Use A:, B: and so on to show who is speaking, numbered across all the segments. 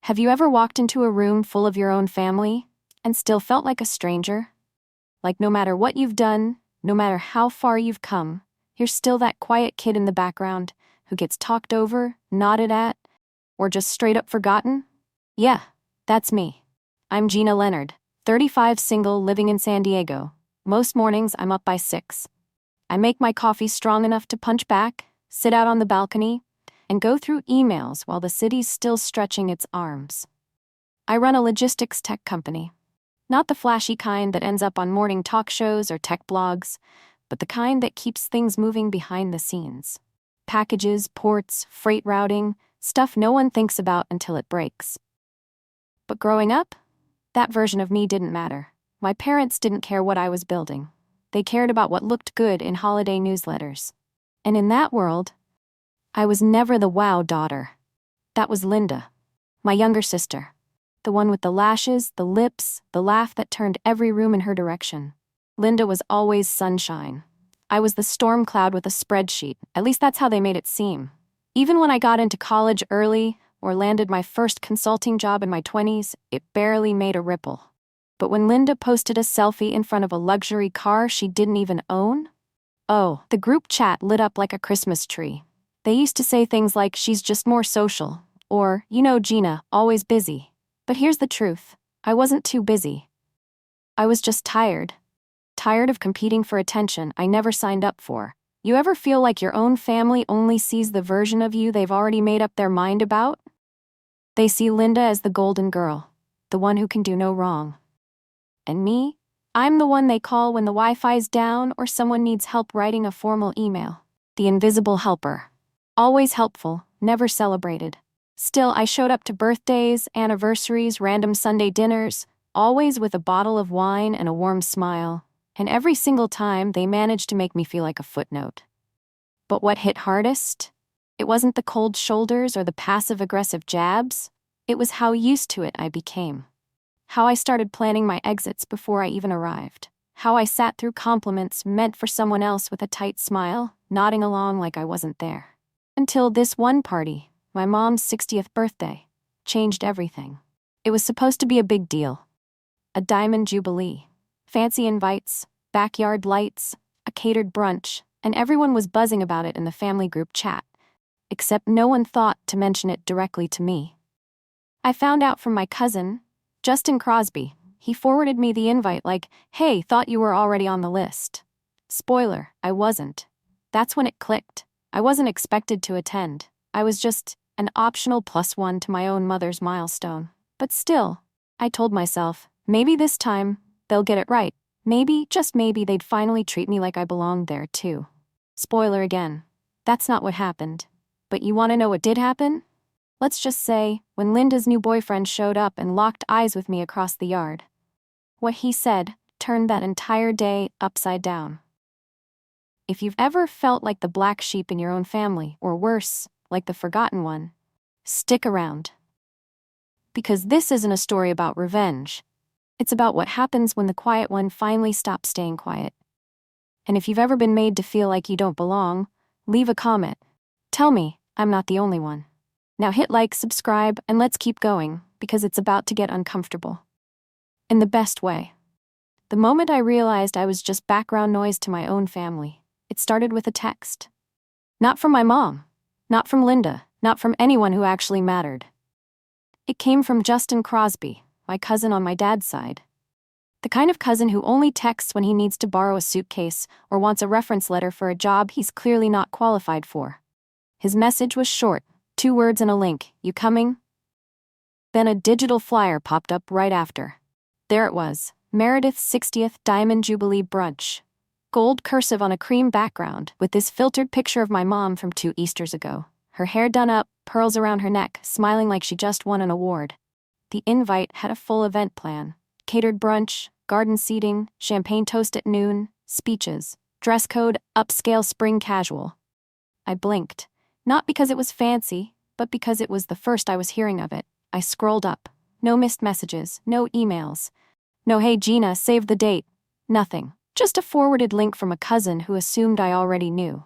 A: Have you ever walked into a room full of your own family and still felt like a stranger? Like no matter what you've done, no matter how far you've come, you're still that quiet kid in the background who gets talked over, nodded at, or just straight up forgotten? Yeah, that's me. I'm Gina Leonard, 35, single, living in San Diego. Most mornings I'm up by 6. I make my coffee strong enough to punch back, sit out on the balcony, and go through emails while the city's still stretching its arms. I run a logistics tech company. Not the flashy kind that ends up on morning talk shows or tech blogs, but the kind that keeps things moving behind the scenes. Packages, ports, freight routing, stuff no one thinks about until it breaks. But growing up, that version of me didn't matter. My parents didn't care what I was building. They cared about what looked good in holiday newsletters. And in that world, I was never the wow daughter. That was Linda, my younger sister. The one with the lashes, the lips, the laugh that turned every room in her direction. Linda was always sunshine. I was the storm cloud with a spreadsheet. At least that's how they made it seem. Even when I got into college early or landed my first consulting job in my 20s, it barely made a ripple. But when Linda posted a selfie in front of a luxury car she didn't even own, oh, the group chat lit up like a Christmas tree. They used to say things like, "She's just more social," or, "You know Gina, always busy." But here's the truth. I wasn't too busy. I was just tired. Tired of competing for attention I never signed up for. You ever feel like your own family only sees the version of you they've already made up their mind about? They see Linda as the golden girl, the one who can do no wrong. And me? I'm the one they call when the Wi-Fi's down or someone needs help writing a formal email. The invisible helper. Always helpful, never celebrated. Still, I showed up to birthdays, anniversaries, random Sunday dinners, always with a bottle of wine and a warm smile. And every single time, they managed to make me feel like a footnote. But what hit hardest? It wasn't the cold shoulders or the passive-aggressive jabs. It was how used to it I became. How I started planning my exits before I even arrived. How I sat through compliments meant for someone else with a tight smile, nodding along like I wasn't there. Until this one party, my mom's 60th birthday, changed everything. It was supposed to be a big deal. A diamond jubilee. Fancy invites, backyard lights, a catered brunch, and everyone was buzzing about it in the family group chat. Except no one thought to mention it directly to me. I found out from my cousin, Justin Crosby. He forwarded me the invite like, "Hey, thought you were already on the list." Spoiler, I wasn't. That's when it clicked. I wasn't expected to attend. I was just an optional +1 to my own mother's milestone. But still, I told myself, maybe this time, they'll get it right. Maybe, just maybe, they'd finally treat me like I belonged there too. Spoiler again. That's not what happened. But you want to know what did happen? Let's just say, when Linda's new boyfriend showed up and locked eyes with me across the yard. What he said turned that entire day upside down. If you've ever felt like the black sheep in your own family, or worse, like the forgotten one, stick around. Because this isn't a story about revenge. It's about what happens when the quiet one finally stops staying quiet. And if you've ever been made to feel like you don't belong, leave a comment. Tell me I'm not the only one. Now hit like, subscribe, and let's keep going, because it's about to get uncomfortable. In the best way. The moment I realized I was just background noise to my own family, it started with a text. Not from my mom, not from Linda, not from anyone who actually mattered. It came from Justin Crosby, my cousin on my dad's side. The kind of cousin who only texts when he needs to borrow a suitcase or wants a reference letter for a job he's clearly not qualified for. His message was short. 2 words and a link. "You coming?" Then a digital flyer popped up right after. There it was, Meredith's 60th Diamond Jubilee brunch. Gold cursive on a cream background, with this filtered picture of my mom from 2 Easters ago. Her hair done up, pearls around her neck, smiling like she just won an award. The invite had a full event plan. Catered brunch, garden seating, champagne toast at noon, speeches, dress code, upscale spring casual. I blinked. Not because it was fancy, but because it was the first I was hearing of it. I scrolled up. No missed messages, no emails. No "Hey Gina, save the date." Nothing. Just a forwarded link from a cousin who assumed I already knew.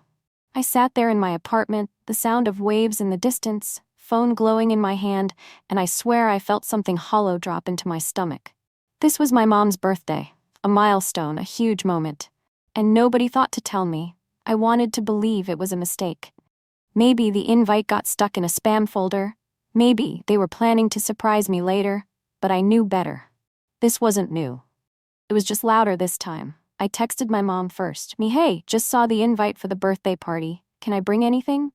A: I sat there in my apartment, the sound of waves in the distance, phone glowing in my hand, and I swear I felt something hollow drop into my stomach. This was my mom's birthday, a milestone, a huge moment. And nobody thought to tell me. I wanted to believe it was a mistake. Maybe the invite got stuck in a spam folder. Maybe they were planning to surprise me later, but I knew better. This wasn't new. It was just louder this time. I texted my mom first. Hey, just saw the invite for the birthday party. Can I bring anything?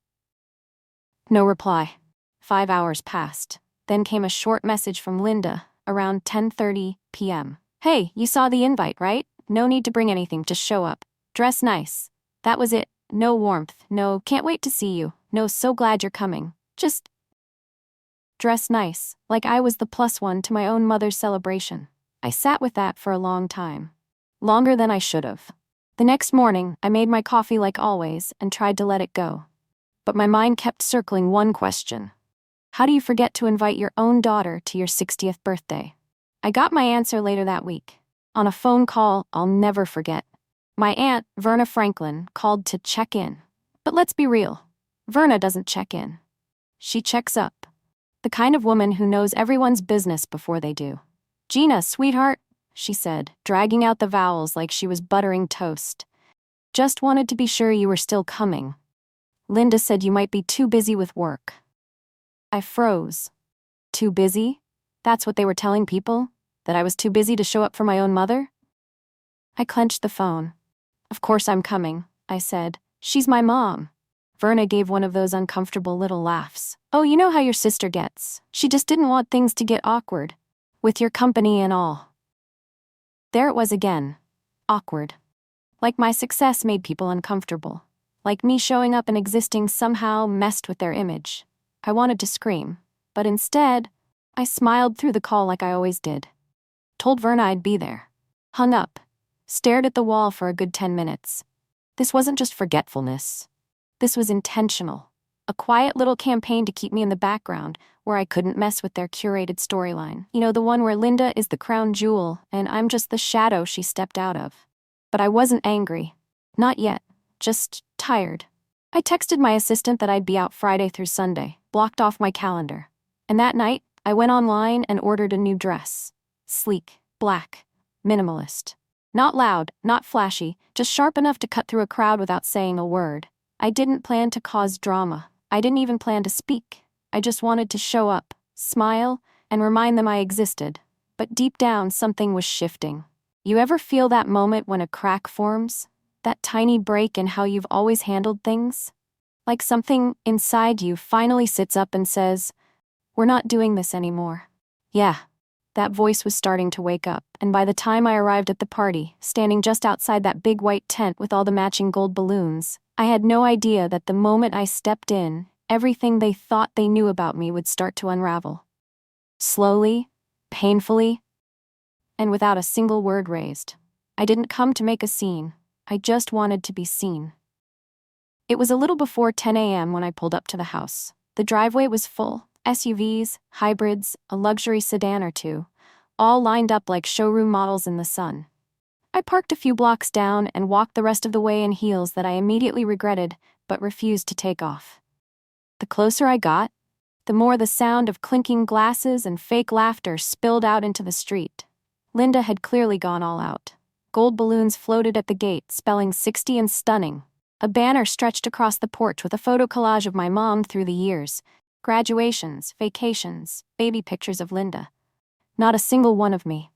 A: No reply. 5 hours passed. Then came a short message from Linda, around 10:30 p.m. Hey, you saw the invite, right? No need to bring anything, just show up. Dress nice. That was it. No warmth, no can't wait to see you, no so glad you're coming. Just dress nice, like I was the plus one to my own mother's celebration. I sat with that for a long time. Longer than I should have. The next morning, I made my coffee like always and tried to let it go. But my mind kept circling one question. How do you forget to invite your own daughter to your 60th birthday? I got my answer later that week. On a phone call I'll never forget. My aunt, Verna Franklin, called to check in. But let's be real. Verna doesn't check in. She checks up. The kind of woman who knows everyone's business before they do. Gina, sweetheart, she said, dragging out the vowels like she was buttering toast. Just wanted to be sure you were still coming. Linda said you might be too busy with work. I froze. Too busy? That's what they were telling people? That I was too busy to show up for my own mother? I clenched the phone. Of course I'm coming, I said. She's my mom. Verna gave one of those uncomfortable little laughs. Oh, you know how your sister gets. She just didn't want things to get awkward. With your company and all. There it was again. Awkward. Like my success made people uncomfortable. Like me showing up and existing somehow messed with their image. I wanted to scream, but instead, I smiled through the call like I always did. Told Verna I'd be there. Hung up. Stared at the wall for a good 10 minutes. This wasn't just forgetfulness. This was intentional. A quiet little campaign to keep me in the background, where I couldn't mess with their curated storyline. You know, the one where Linda is the crown jewel, and I'm just the shadow she stepped out of. But I wasn't angry. Not yet. Just tired. I texted my assistant that I'd be out Friday through Sunday, blocked off my calendar. And that night, I went online and ordered a new dress. Sleek, black, minimalist. Not loud, not flashy, just sharp enough to cut through a crowd without saying a word. I didn't plan to cause drama. I didn't even plan to speak. I just wanted to show up, smile, and remind them I existed. But deep down, something was shifting. You ever feel that moment when a crack forms? That tiny break in how you've always handled things? Like something inside you finally sits up and says, "We're not doing this anymore." Yeah. That voice was starting to wake up, and by the time I arrived at the party, standing just outside that big white tent with all the matching gold balloons, I had no idea that the moment I stepped in, everything they thought they knew about me would start to unravel. Slowly, painfully, and without a single word raised. I didn't come to make a scene. I just wanted to be seen. It was a little before 10 a.m. when I pulled up to the house. The driveway was full. SUVs, hybrids, a luxury sedan or two, all lined up like showroom models in the sun. I parked a few blocks down and walked the rest of the way in heels that I immediately regretted, but refused to take off. The closer I got, the more the sound of clinking glasses and fake laughter spilled out into the street. Linda had clearly gone all out. Gold balloons floated at the gate, spelling 60 and stunning. A banner stretched across the porch with a photo collage of my mom through the years. Graduations, vacations, baby pictures of Linda. Not a single one of me.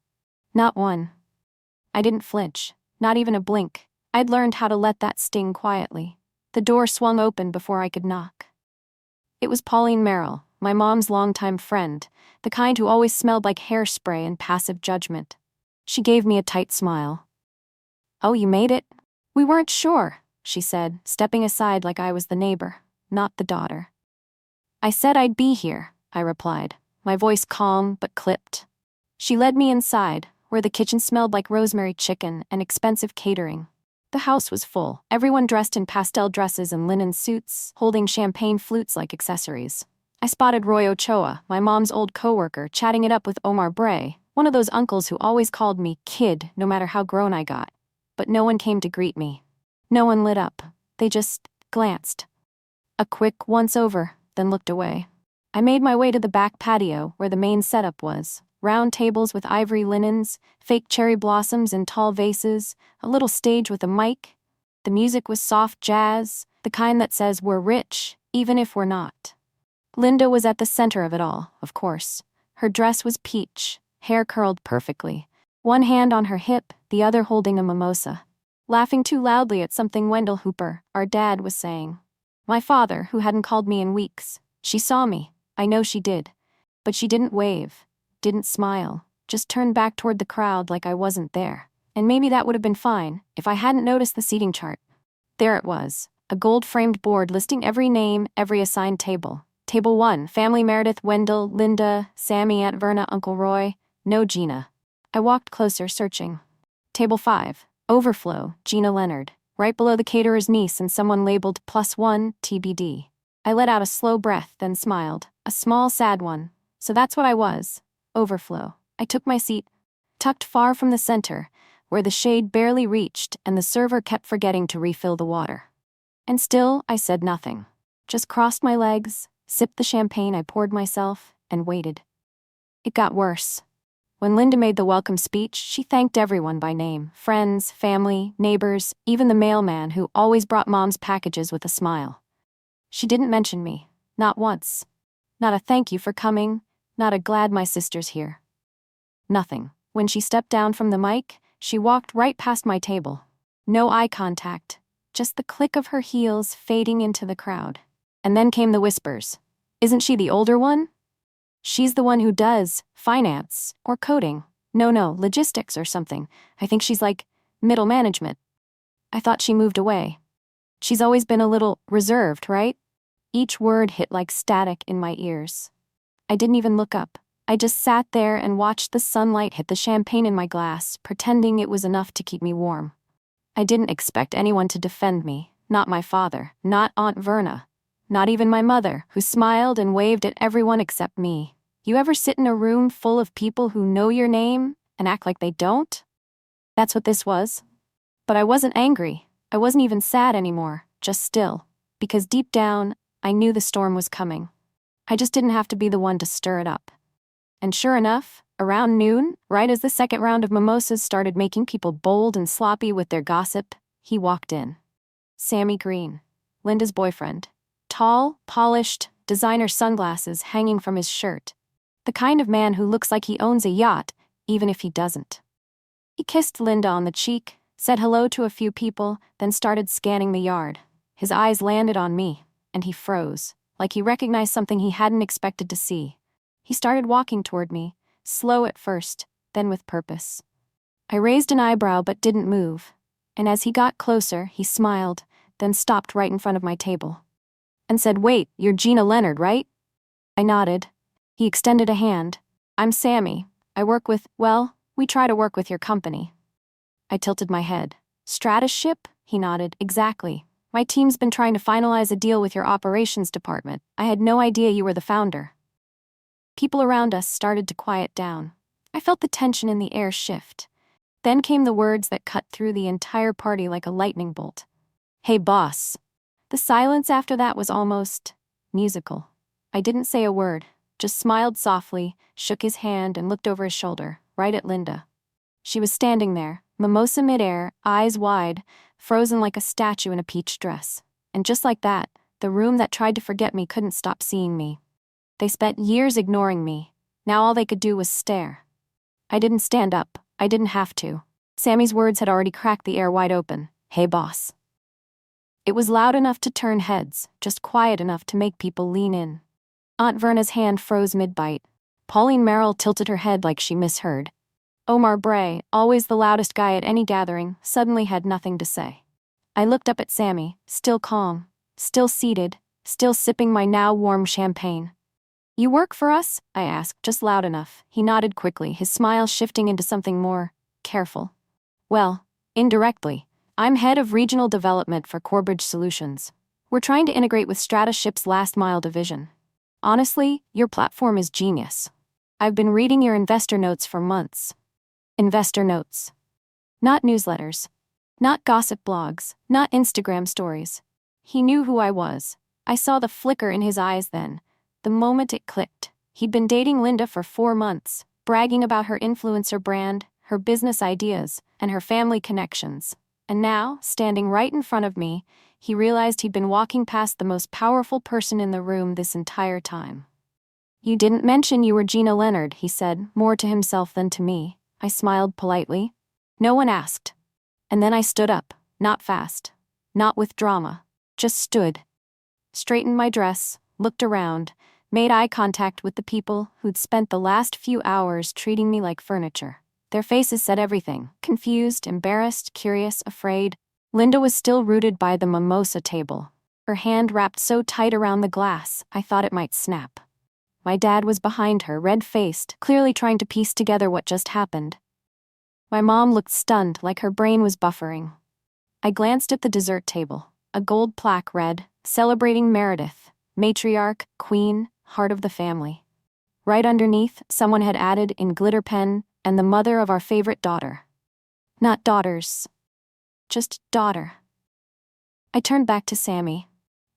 A: Not one. I didn't flinch, not even a blink. I'd learned how to let that sting quietly. The door swung open before I could knock. It was Pauline Merrill, my mom's longtime friend, the kind who always smelled like hairspray and passive judgment. She gave me a tight smile. "Oh, you made it?" "We weren't sure," she said, stepping aside like I was the neighbor, not the daughter. "I said I'd be here," I replied, my voice calm but clipped. She led me inside, where the kitchen smelled like rosemary chicken and expensive catering. The house was full, everyone dressed in pastel dresses and linen suits, holding champagne flutes like accessories. I spotted Roy Ochoa, my mom's old coworker, chatting it up with Omar Bray, one of those uncles who always called me kid no matter how grown I got. But no one came to greet me. No one lit up. They just glanced. A quick once-over, then looked away. I made my way to the back patio where the main setup was. Round tables with ivory linens, fake cherry blossoms in tall vases, a little stage with a mic. The music was soft jazz, the kind that says we're rich, even if we're not. Linda was at the center of it all, of course. Her dress was peach, hair curled perfectly. One hand on her hip, the other holding a mimosa. Laughing too loudly at something Wendell Hooper, our dad, was saying. My father, who hadn't called me in weeks. She saw me, I know she did. But she didn't wave, didn't smile, just turned back toward the crowd like I wasn't there. And maybe that would have been fine, if I hadn't noticed the seating chart. There it was, a gold-framed board listing every name, every assigned table. Table 1, Family Meredith, Wendell, Linda, Sammy, Aunt Verna, Uncle Roy, no Gina. I walked closer, searching. Table 5, Overflow, Gina Leonard, right below the caterer's niece and someone labeled +1, TBD. I let out a slow breath, then smiled, a small, sad one. So that's what I was, Overflow. I took my seat, tucked far from the center, where the shade barely reached and the server kept forgetting to refill the water. And still, I said nothing. Just crossed my legs, sipped the champagne I poured myself, and waited. It got worse. When Linda made the welcome speech, she thanked everyone by name, friends, family, neighbors, even the mailman who always brought Mom's packages with a smile. She didn't mention me, not once. Not a thank you for coming, not a glad my sister's here. Nothing. When she stepped down from the mic, she walked right past my table. No eye contact, just the click of her heels fading into the crowd. And then came the whispers. Isn't she the older one? She's the one who does finance or coding. No, logistics or something. I think she's like middle management. I thought she moved away. She's always been a little reserved, right? Each word hit like static in my ears. I didn't even look up. I just sat there and watched the sunlight hit the champagne in my glass, pretending it was enough to keep me warm. I didn't expect anyone to defend me, not my father, not Aunt Verna, not even my mother, who smiled and waved at everyone except me. You ever sit in a room full of people who know your name and act like they don't? That's what this was. But I wasn't angry. I wasn't even sad anymore, just still, because deep down, I knew the storm was coming. I just didn't have to be the one to stir it up. And sure enough, around noon, right as the second round of mimosas started making people bold and sloppy with their gossip, he walked in. Sammy Green, Linda's boyfriend. Tall, polished, designer sunglasses hanging from his shirt. The kind of man who looks like he owns a yacht, even if he doesn't. He kissed Linda on the cheek, said hello to a few people, then started scanning the yard. His eyes landed on me, and he froze, like he recognized something he hadn't expected to see. He started walking toward me, slow at first, then with purpose. I raised an eyebrow but didn't move, and as he got closer, he smiled, then stopped right in front of my table. And said, "Wait, you're Gina Leonard, right?" I nodded. He extended a hand. "I'm Sammy. I work with, well, we try to work with your company." I tilted my head. "Stratus ship?" He nodded. "Exactly. My team's been trying to finalize a deal with your operations department. I had no idea you were the founder." People around us started to quiet down. I felt the tension in the air shift. Then came the words that cut through the entire party like a lightning bolt. "Hey, boss." The silence after that was almost musical. I didn't say a word, just smiled softly, shook his hand, and looked over his shoulder, right at Linda. She was standing there, mimosa midair, eyes wide, frozen like a statue in a peach dress. And just like that, the room that tried to forget me couldn't stop seeing me. They spent years ignoring me. Now all they could do was stare. I didn't stand up. I didn't have to. Sammy's words had already cracked the air wide open. "Hey, boss." It was loud enough to turn heads, just quiet enough to make people lean in. Aunt Verna's hand froze mid-bite. Pauline Merrill tilted her head like she misheard. Omar Bray, always the loudest guy at any gathering, suddenly had nothing to say. I looked up at Sammy, still calm, still seated, still sipping my now warm champagne. "You work for us?" I asked, just loud enough. He nodded quickly, his smile shifting into something more careful. "Well, indirectly. I'm head of regional development for Corbridge Solutions. We're trying to integrate with Strata Ship's last mile division. Honestly, your platform is genius. I've been reading your investor notes for months." Investor notes. Not newsletters. Not gossip blogs. Not Instagram stories. He knew who I was. I saw the flicker in his eyes then. The moment it clicked, he'd been dating Linda for 4 months, bragging about her influencer brand, her business ideas, and her family connections. And now, standing right in front of me, he realized he'd been walking past the most powerful person in the room this entire time. "You didn't mention you were Gina Leonard," he said, more to himself than to me. I smiled politely. "No one asked." And then I stood up, not fast, not with drama, just stood. Straightened my dress, looked around, made eye contact with the people who'd spent the last few hours treating me like furniture. Their faces said everything: confused, embarrassed, curious, afraid. Linda was still rooted by the mimosa table, her hand wrapped so tight around the glass I thought it might snap. My dad was behind her, red-faced, clearly trying to piece together what just happened. My mom looked stunned, like her brain was buffering. I glanced at the dessert table. A gold plaque read, "Celebrating Meredith, matriarch, queen, heart of the family." Right underneath, someone had added in glitter pen, "and the mother of our favorite daughter." Not daughters. Just daughter. I turned back to Sammy.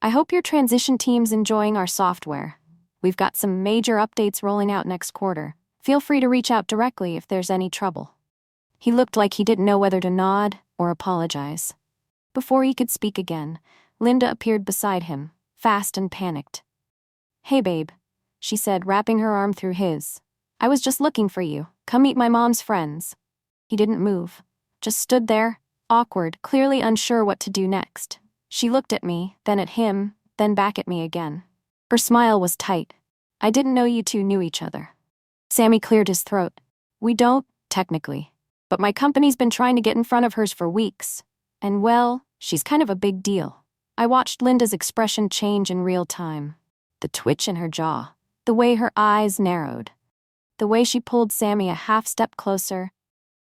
A: "I hope your transition team's enjoying our software. We've got some major updates rolling out next quarter. Feel free to reach out directly if there's any trouble." He looked like he didn't know whether to nod or apologize. Before he could speak again, Linda appeared beside him, fast and panicked. "Hey babe," she said, wrapping her arm through his. "I was just looking for you. Come meet my mom's friends." He didn't move, just stood there, awkward, clearly unsure what to do next. She looked at me, then at him, then back at me again. Her smile was tight. "I didn't know you two knew each other." Sammy cleared his throat. "We don't, technically. But my company's been trying to get in front of hers for weeks. And well, she's kind of a big deal." I watched Linda's expression change in real time. The twitch in her jaw, the way her eyes narrowed, the way she pulled Sammy a half step closer,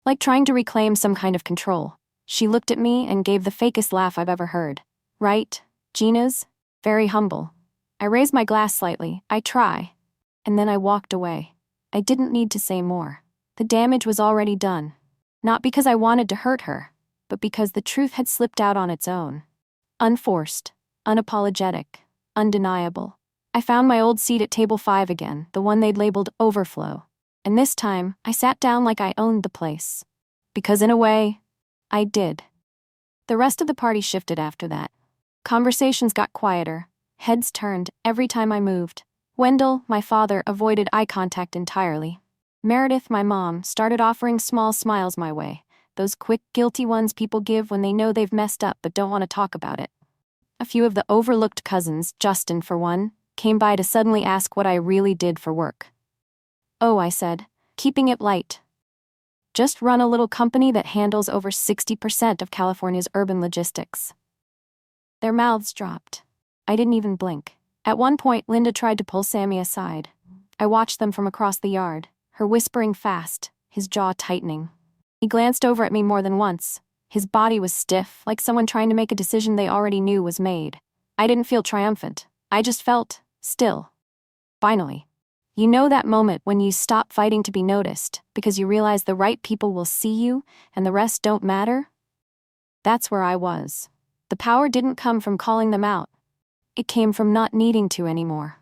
A: like trying to reclaim some kind of control. She looked at me and gave the fakest laugh I've ever heard. "Right, Gina's? Very humble." I raised my glass slightly. "I try." And then I walked away. I didn't need to say more. The damage was already done. Not because I wanted to hurt her, but because the truth had slipped out on its own. Unforced, unapologetic, undeniable. I found my old seat at table 5 again, the one they'd labeled overflow. And this time, I sat down like I owned the place. Because in a way, I did. The rest of the party shifted after that. Conversations got quieter. Heads turned every time I moved. Wendell, my father, avoided eye contact entirely. Meredith, my mom, started offering small smiles my way, those quick, guilty ones people give when they know they've messed up but don't want to talk about it. A few of the overlooked cousins, Justin for one, came by to suddenly ask what I really did for work. "Oh," I said, keeping it light. "Just run a little company that handles over 60% of California's urban logistics." Their mouths dropped. I didn't even blink. At one point, Linda tried to pull Sammy aside. I watched them from across the yard, her whispering fast, his jaw tightening. He glanced over at me more than once. His body was stiff, like someone trying to make a decision they already knew was made. I didn't feel triumphant. I just felt still. Finally. You know that moment when you stop fighting to be noticed because you realize the right people will see you and the rest don't matter? That's where I was. The power didn't come from calling them out. It came from not needing to anymore.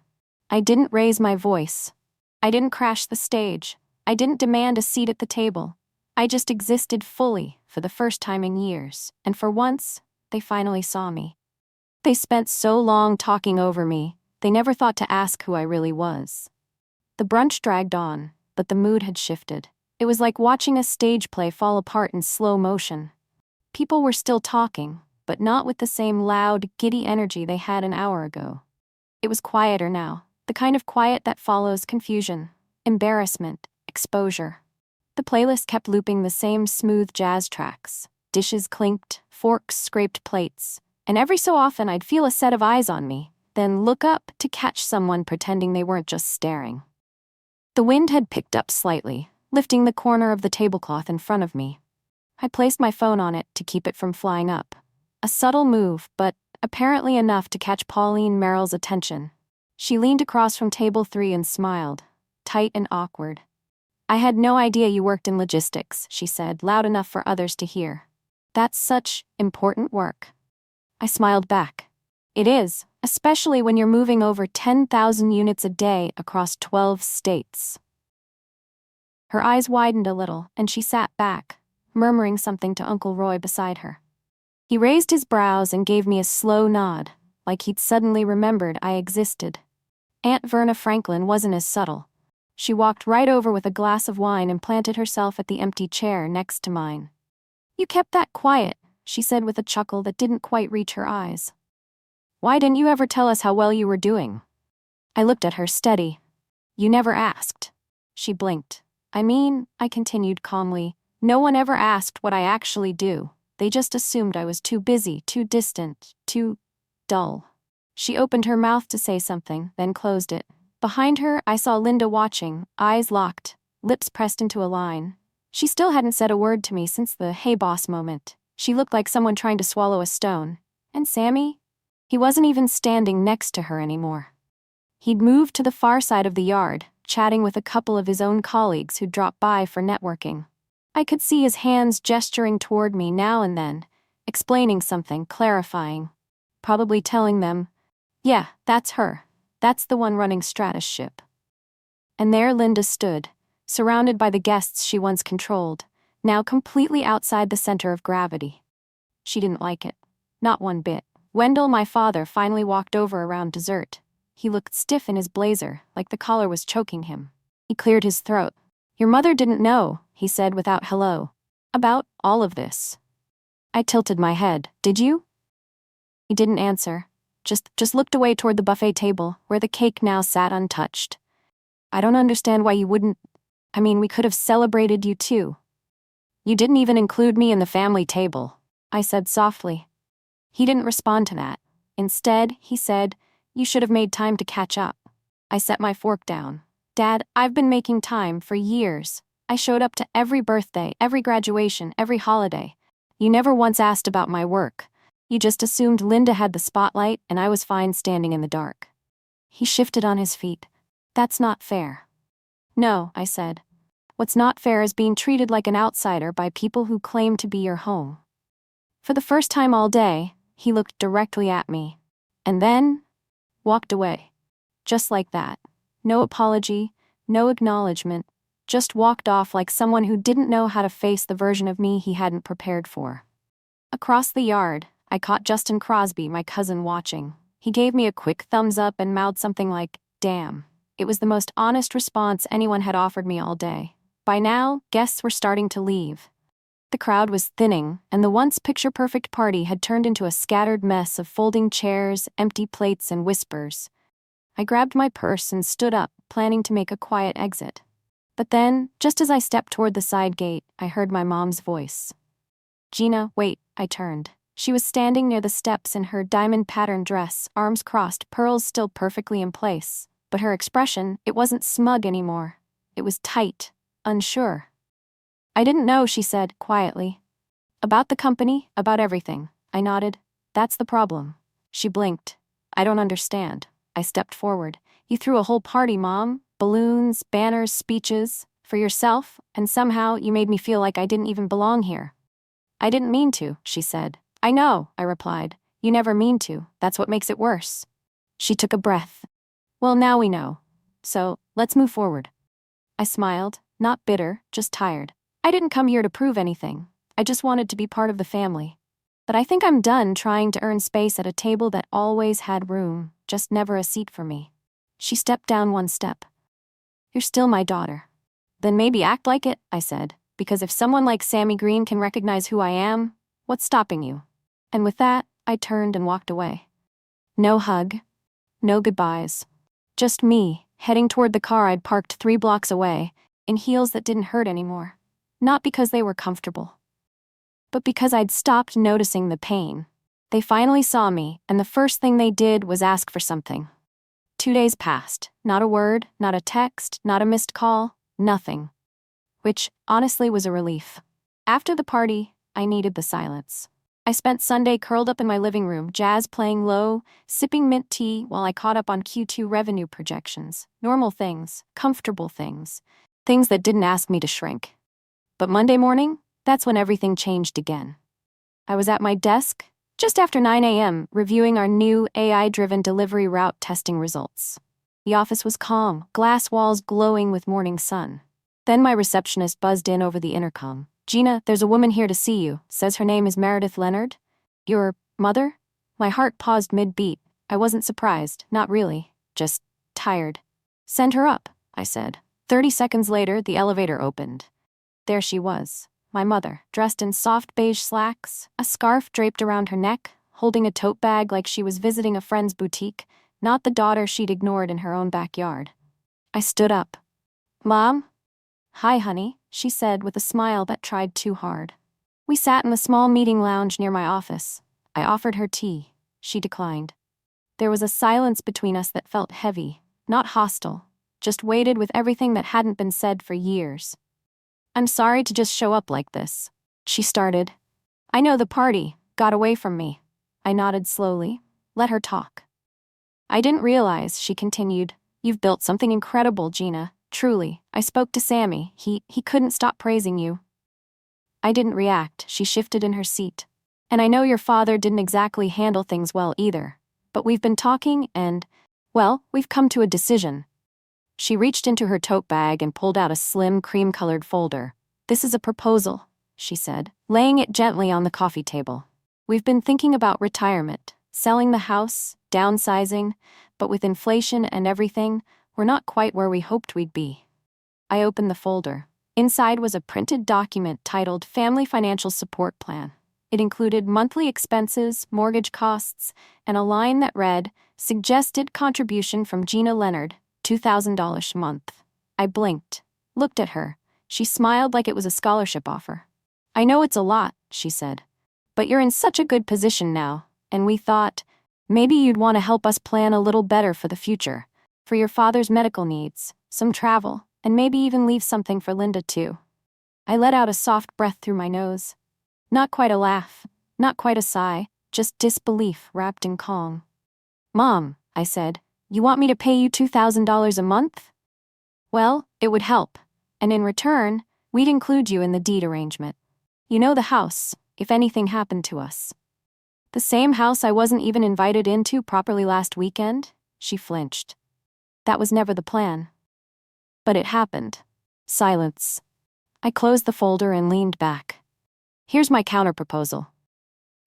A: I didn't raise my voice. I didn't crash the stage. I didn't demand a seat at the table. I just existed fully for the first time in years, and for once, they finally saw me. They spent so long talking over me, they never thought to ask who I really was. The brunch dragged on, but the mood had shifted. It was like watching a stage play fall apart in slow motion. People were still talking, but not with the same loud, giddy energy they had an hour ago. It was quieter now, the kind of quiet that follows confusion, embarrassment, exposure. The playlist kept looping the same smooth jazz tracks. Dishes clinked, forks scraped plates, and every so often I'd feel a set of eyes on me, then look up to catch someone pretending they weren't just staring. The wind had picked up slightly, lifting the corner of the tablecloth in front of me. I placed my phone on it to keep it from flying up. A subtle move, but apparently enough to catch Pauline Merrill's attention. She leaned across from table 3 and smiled, tight and awkward. "I had no idea you worked in logistics," she said, loud enough for others to hear. "That's such important work." I smiled back. It is, especially when you're moving over 10,000 units a day across 12 states. Her eyes widened a little, and she sat back, murmuring something to Uncle Roy beside her. He raised his brows and gave me a slow nod, like he'd suddenly remembered I existed. Aunt Verna Franklin wasn't as subtle. She walked right over with a glass of wine and planted herself at the empty chair next to mine. "You kept that quiet," she said with a chuckle that didn't quite reach her eyes. "Why didn't you ever tell us how well you were doing?" I looked at her steady. "You never asked." She blinked. I continued calmly, "no one ever asked what I actually do. They just assumed I was too busy, too distant, too dull." She opened her mouth to say something, then closed it. Behind her, I saw Linda watching, eyes locked, lips pressed into a line. She still hadn't said a word to me since the "hey boss" moment. She looked like someone trying to swallow a stone. And Sammy? He wasn't even standing next to her anymore. He'd moved to the far side of the yard, chatting with a couple of his own colleagues who'd dropped by for networking. I could see his hands gesturing toward me now and then, explaining something, clarifying. Probably telling them, "Yeah, that's her. That's the one running Stratus' ship." And there Linda stood, surrounded by the guests she once controlled, now completely outside the center of gravity. She didn't like it. Not one bit. Wendell, my father, finally walked over around dessert. He looked stiff in his blazer, like the collar was choking him. He cleared his throat. "Your mother didn't know," he said without hello, "about all of this." I tilted my head. "Did you?" He didn't answer. Just looked away toward the buffet table, where the cake now sat untouched. "I don't understand why you wouldn't. We could have celebrated you too." "You didn't even include me in the family table," I said softly. He didn't respond to that. Instead, he said, "You should have made time to catch up." I set my fork down. "Dad, I've been making time for years. I showed up to every birthday, every graduation, every holiday. You never once asked about my work. You just assumed Linda had the spotlight and I was fine standing in the dark." He shifted on his feet. "That's not fair." "No," I said. "What's not fair is being treated like an outsider by people who claim to be your home." For the first time all day, he looked directly at me. And then walked away. Just like that. No apology, no acknowledgement, just walked off like someone who didn't know how to face the version of me he hadn't prepared for. Across the yard, I caught Justin Crosby, my cousin, watching. He gave me a quick thumbs up and mouthed something like, "Damn." It was the most honest response anyone had offered me all day. By now, guests were starting to leave. The crowd was thinning, and the once picture-perfect party had turned into a scattered mess of folding chairs, empty plates, and whispers. I grabbed my purse and stood up, planning to make a quiet exit. But then, just as I stepped toward the side gate, I heard my mom's voice. "Gina, wait." I turned. She was standing near the steps in her diamond-patterned dress, arms crossed, pearls still perfectly in place. But her expression, it wasn't smug anymore. It was tight, unsure. "I didn't know," she said, quietly. "About the company, about everything." I nodded. "That's the problem." She blinked. "I don't understand." I stepped forward. "You threw a whole party, Mom. Balloons, banners, speeches. For yourself, and somehow you made me feel like I didn't even belong here." "I didn't mean to," she said. "I know," I replied. "You never mean to. That's what makes it worse." She took a breath. "Well, now we know. So, let's move forward." I smiled, not bitter, just tired. I didn't come here to prove anything. I just wanted to be part of the family. But I think I'm done trying to earn space at a table that always had room, just never a seat for me. She stepped down one step. "You're still my daughter." "Then maybe act like it," I said, "because if someone like Sammy Green can recognize who I am, what's stopping you?" And with that, I turned and walked away. No hug, no goodbyes. Just me, heading toward the car I'd parked 3 blocks away, in heels that didn't hurt anymore. Not because they were comfortable, but because I'd stopped noticing the pain. They finally saw me, and the first thing they did was ask for something. 2 days passed. Not a word, not a text, not a missed call, nothing. Which, honestly, was a relief. After the party, I needed the silence. I spent Sunday curled up in my living room, jazz playing low, sipping mint tea while I caught up on Q2 revenue projections. Normal things, comfortable things, things that didn't ask me to shrink. But Monday morning, that's when everything changed again. I was at my desk, Just after 9 a.m., reviewing our new AI-driven delivery route testing results. The office was calm, glass walls glowing with morning sun. Then my receptionist buzzed in over the intercom. "Gina, there's a woman here to see you. Says her name is Meredith Leonard." "Your mother?" My heart paused mid-beat. I wasn't surprised, not really, just tired. "Send her up," I said. 30 seconds later, the elevator opened. There she was, my mother, dressed in soft beige slacks, a scarf draped around her neck, holding a tote bag like she was visiting a friend's boutique, not the daughter she'd ignored in her own backyard. I stood up. "Mom?" "Hi, honey," she said with a smile that tried too hard. We sat in the small meeting lounge near my office. I offered her tea. She declined. There was a silence between us that felt heavy, not hostile, just weighted with everything that hadn't been said for years. "I'm sorry to just show up like this," she started. "I know the party got away from me." I nodded slowly. Let her talk. "I didn't realize," she continued. "You've built something incredible, Gina. Truly. I spoke to Sammy. He couldn't stop praising you." I didn't react. She shifted in her seat. "And I know your father didn't exactly handle things well either. But we've been talking and, well, we've come to a decision." She reached into her tote bag and pulled out a slim, cream-colored folder. "This is a proposal," she said, laying it gently on the coffee table. "We've been thinking about retirement, selling the house, downsizing, but with inflation and everything, we're not quite where we hoped we'd be." I opened the folder. Inside was a printed document titled Family Financial Support Plan. It included monthly expenses, mortgage costs, and a line that read, "Suggested contribution from Gina Leonard, $2,000 a month." I blinked, looked at her. She smiled like it was a scholarship offer. "I know it's a lot," she said, "but you're in such a good position now, and we thought, maybe you'd want to help us plan a little better for the future, for your father's medical needs, some travel, and maybe even leave something for Linda too." I let out a soft breath through my nose. Not quite a laugh, not quite a sigh, just disbelief wrapped in calm. "Mom," I said, "you want me to pay you $2,000 a month?" "Well, it would help, and in return, we'd include you in the deed arrangement. You know the house, if anything happened to us." "The same house I wasn't even invited into properly last weekend?" She flinched. "That was never the plan." "But it happened." Silence. I closed the folder and leaned back. "Here's my counterproposal.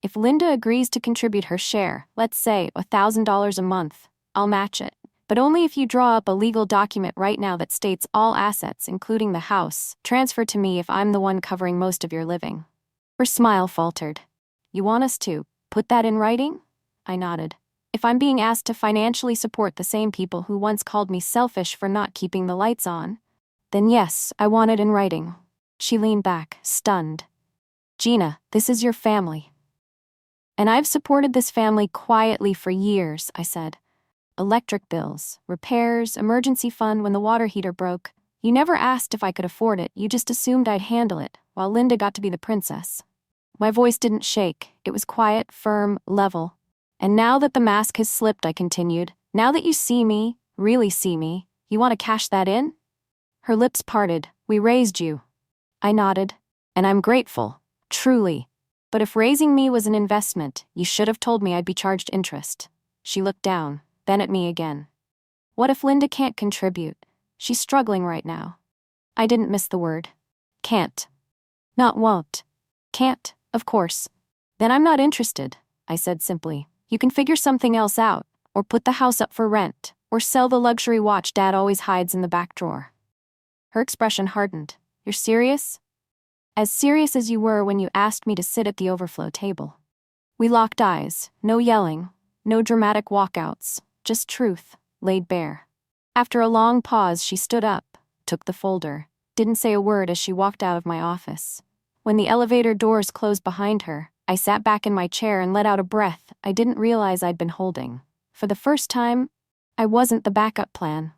A: If Linda agrees to contribute her share, let's say $1,000 a month, I'll match it, but only if you draw up a legal document right now that states all assets, including the house, transfer to me if I'm the one covering most of your living." Her smile faltered. "You want us to put that in writing?" I nodded. "If I'm being asked to financially support the same people who once called me selfish for not keeping the lights on, then yes, I want it in writing." She leaned back, stunned. "Gina, this is your family." "And I've supported this family quietly for years," I said. "Electric bills, repairs, emergency fund when the water heater broke. You never asked if I could afford it, you just assumed I'd handle it, while Linda got to be the princess." My voice didn't shake, it was quiet, firm, level. "And now that the mask has slipped," I continued, "now that you see me, really see me, you want to cash that in?" Her lips parted. "We raised you." I nodded. "And I'm grateful. Truly. But if raising me was an investment, you should have told me I'd be charged interest." She looked down, then at me again. "What if Linda can't contribute? She's struggling right now." I didn't miss the word. Can't. Not won't. Can't, of course. "Then I'm not interested," I said simply. "You can figure something else out, or put the house up for rent, or sell the luxury watch Dad always hides in the back drawer." Her expression hardened. "You're serious?" "As serious as you were when you asked me to sit at the overflow table." We locked eyes, no yelling, no dramatic walkouts, just truth, laid bare. After a long pause, she stood up, took the folder, didn't say a word as she walked out of my office. When the elevator doors closed behind her, I sat back in my chair and let out a breath I didn't realize I'd been holding. For the first time, I wasn't the backup plan.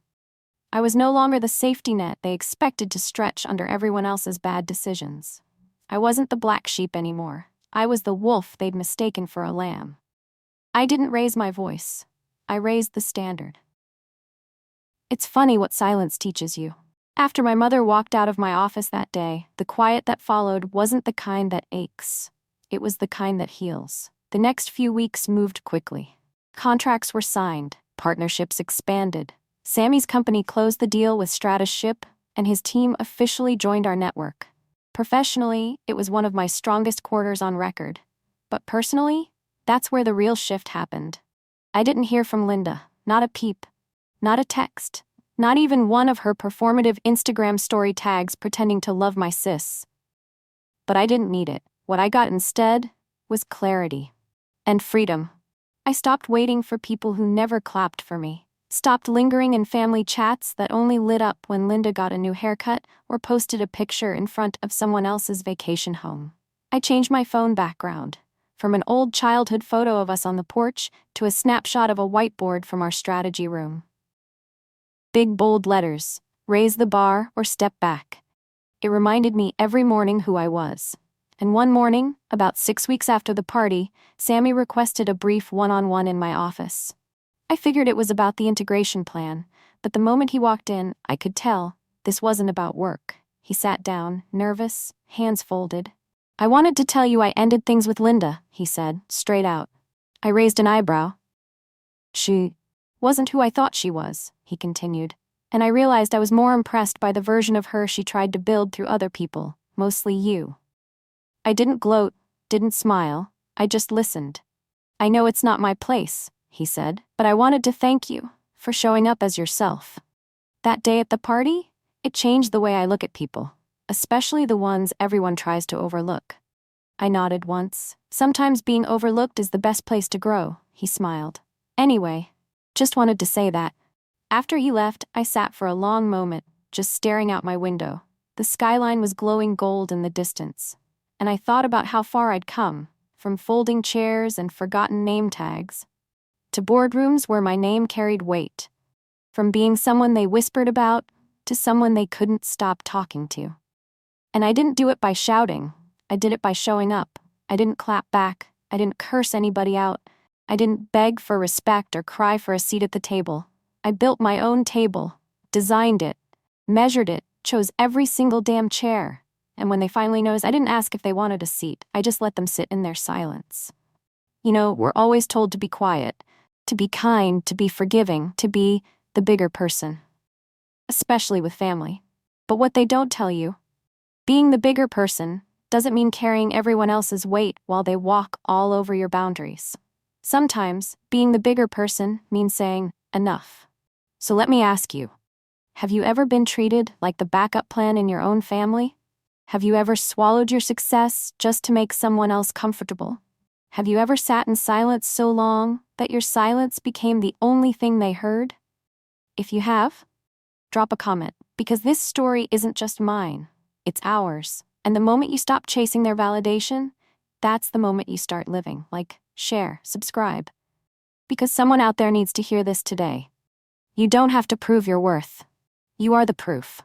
A: I was no longer the safety net they expected to stretch under everyone else's bad decisions. I wasn't the black sheep anymore. I was the wolf they'd mistaken for a lamb. I didn't raise my voice. I raised the standard. It's funny what silence teaches you. After my mother walked out of my office that day, the quiet that followed wasn't the kind that aches. It was the kind that heals. The next few weeks moved quickly. Contracts were signed, partnerships expanded. Sammy's company closed the deal with Strata's ship, and his team officially joined our network. Professionally, it was one of my strongest quarters on record. But personally, that's where the real shift happened. I didn't hear from Linda, not a peep, not a text, not even one of her performative Instagram story tags pretending to love my sis. But I didn't need it. What I got instead was clarity and freedom. I stopped waiting for people who never clapped for me, stopped lingering in family chats that only lit up when Linda got a new haircut or posted a picture in front of someone else's vacation home. I changed my phone background, from an old childhood photo of us on the porch to a snapshot of a whiteboard from our strategy room. Big bold letters, raise the bar or step back. It reminded me every morning who I was. And one morning, about 6 weeks after the party, Sammy requested a brief one-on-one in my office. I figured it was about the integration plan, but the moment he walked in, I could tell this wasn't about work. He sat down, nervous, hands folded. "I wanted to tell you I ended things with Linda," he said, straight out. I raised an eyebrow. "She wasn't who I thought she was," he continued, and I realized I was more impressed by the version of her she tried to build through other people, mostly you. I didn't gloat, didn't smile, I just listened. "I know it's not my place," he said, "but I wanted to thank you for showing up as yourself." That day at the party, it changed the way I look at people, especially the ones everyone tries to overlook. I nodded once. "Sometimes being overlooked is the best place to grow," he smiled. "Anyway, just wanted to say that." After he left, I sat for a long moment, just staring out my window. The skyline was glowing gold in the distance, and I thought about how far I'd come, from folding chairs and forgotten name tags, to boardrooms where my name carried weight, from being someone they whispered about to someone they couldn't stop talking to. And I didn't do it by shouting, I did it by showing up. I didn't clap back, I didn't curse anybody out, I didn't beg for respect or cry for a seat at the table. I built my own table, designed it, measured it, chose every single damn chair. And when they finally noticed, I didn't ask if they wanted a seat, I just let them sit in their silence. You know, we're always told to be quiet, to be kind, to be forgiving, to be the bigger person. Especially with family. But what they don't tell you, being the bigger person doesn't mean carrying everyone else's weight while they walk all over your boundaries. Sometimes, being the bigger person means saying, enough. So let me ask you, have you ever been treated like the backup plan in your own family? Have you ever swallowed your success just to make someone else comfortable? Have you ever sat in silence so long that your silence became the only thing they heard? If you have, drop a comment, because this story isn't just mine, it's ours. And the moment you stop chasing their validation, that's the moment you start living. Like, share, subscribe. Because someone out there needs to hear this today. You don't have to prove your worth. You are the proof.